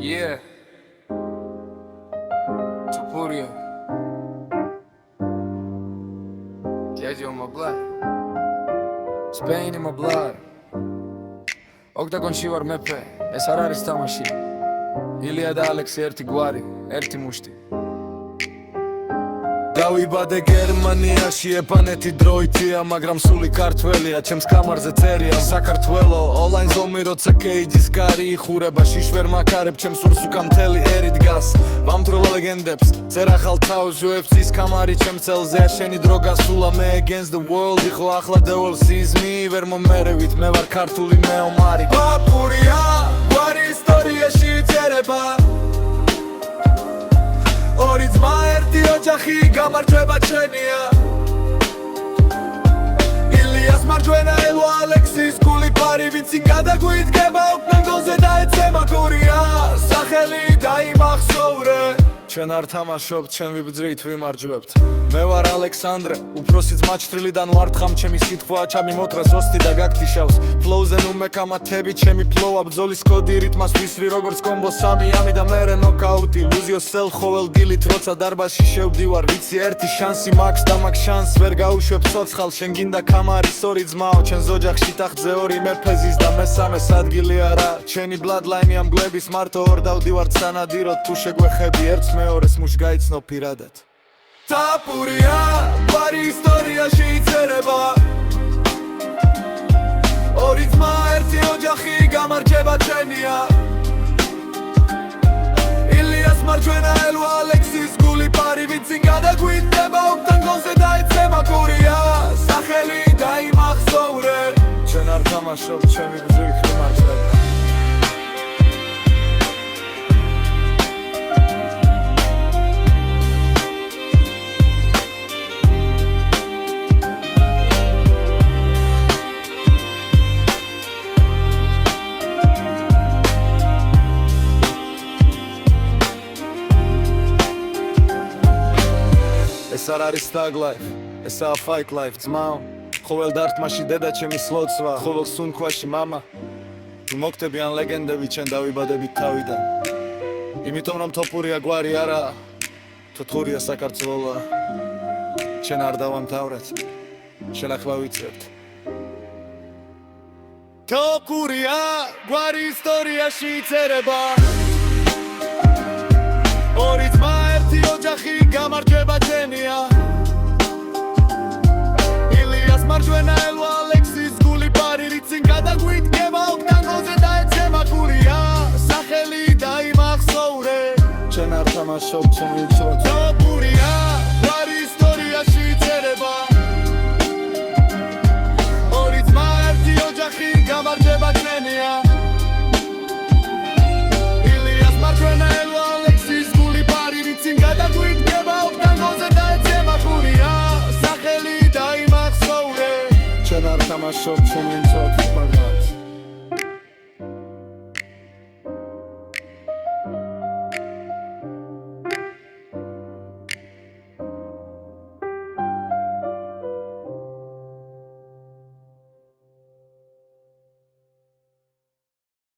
Yeah. Tupuria. Jeju on my blood. Spain in my blood. Octagon-ში ვარ მეფე, ეს არ არის თამაში. ილია და ალექსი ერთი გვარი, ერთი მუშტი. დავიბადე გერმანიაში, ეპანეთი დროითია, მაგრამ სული ქართველია, ჩემს კამარზე წერია საქართველო, ონლაინ ზომი როცა კეიჯის კარი იხურება, შიშვერ მაქარებ, ჩემს სურს უკან მთელი ერი დგას, ვამთროლა ლეგენდებს, წერ ახალ თავს, UFC-ს კამარი ჩემს წელზეა, შენი დრო გასულა, მე against the world, იხო ახლა the world sees me, ვერ მომერევით, მე ვარ ქართული მეომარი, პაპურია, გვარი ისტორიაში იწერება ორი ძმა ერთი ოჯახი გამარჯვება ჩვენია ილიას მარჯვენა ელვა ალექსის გული პარი ვინც წინ გადაგვიდგება უკნანგოზე და ეცემა გურია სახელი დაიმახსოვრე ჩვენ არ თამაშობთ ჩვენ ვიბძრით ვიმარჯვებთ მე ვარ ალექსანდრე უფროსი ძმა ჩრილიდან ვარ თხამ ჩემი სიტყვა ჩამიმოტრა ზოსტი და გაგთიშავს ფლოუზე ნუ მეკამათები ჩემი ფლოვა ბძოლის კოდი რიტმას ვისვრი როგორც კომბო სამი ამი და მერე ნოკაუტი lose yourself ყოველ დილით როცა დარბაზში შევდივარ ვიცი ერთი შანსი მაქვს და მაგ შანსს ვერ გაუშვებ ცოცხალ შენ გინდა კამარის ორი ძმაო ჩვენს ოჯახში ტახტზე ორი მეფეზის და მესამეს ადგილი არა ჩვენი bloodline-ი ამ გლების მარტო ორ დავდივარ სანადიროდ თუ შეგვეხები ერთს მეორეს მუშ გაიცნო პირადად ტაპურია გვარი ისტორიაში იწერება ორი ძმა ერთი ოჯახი გამარჯვება ჩვენია ილიას მარჯვენა ელვა ალექსის გული პარი ვინც წინ გადაგვიდგება ოქტანგონზე და ეცემა გურია სახელი დაიმახსოვრე ჩვენ არ თამაშობთ ჩვენ ვიბძრით ვიმარჯვებთ ეს არ არის thug life, ესაა fight life, ძმაო ყოველ დარტმაში დედა ჩემი სლოცვა, ყოველ სუნქვაში მამა თუ მოგტებიან ლეგენდები, ჩვენ დავიბადებით თავიდან იმიტომ რომ თოპურია გვარი არა, თოთურია საქართველოა ჩვენ არ დავამთავრეთ, ჩვენ ახლა ვიცებთ თოპურია გვარი ისტორიაში იწერება ორი ძმა ერთი ოჯახი გამარჯვება ჩვენია ილიას მარჯვენა ელვა ალექსის გული პარი რით წინ გადაგვიდგება ოქტანგონზე და ეცემა გურია სახელი დაიმახსოვრე ჩვენ არ თამაშობთ ჩვენ ვიბძრით ტოპურია გვარი ისტორიაში იწერება ორი ძმა ერთი ოჯახი გამარჯვება ჩვენია ილიას მარჯვენა ელვა ალექსის გული პარი რით წინ გადაგვიდგება ოქტანგონზე და ეცემა გურია სახელი დაიმახსოვრე ჩვენ არ თამაშობთ ჩვენ ვიბძრით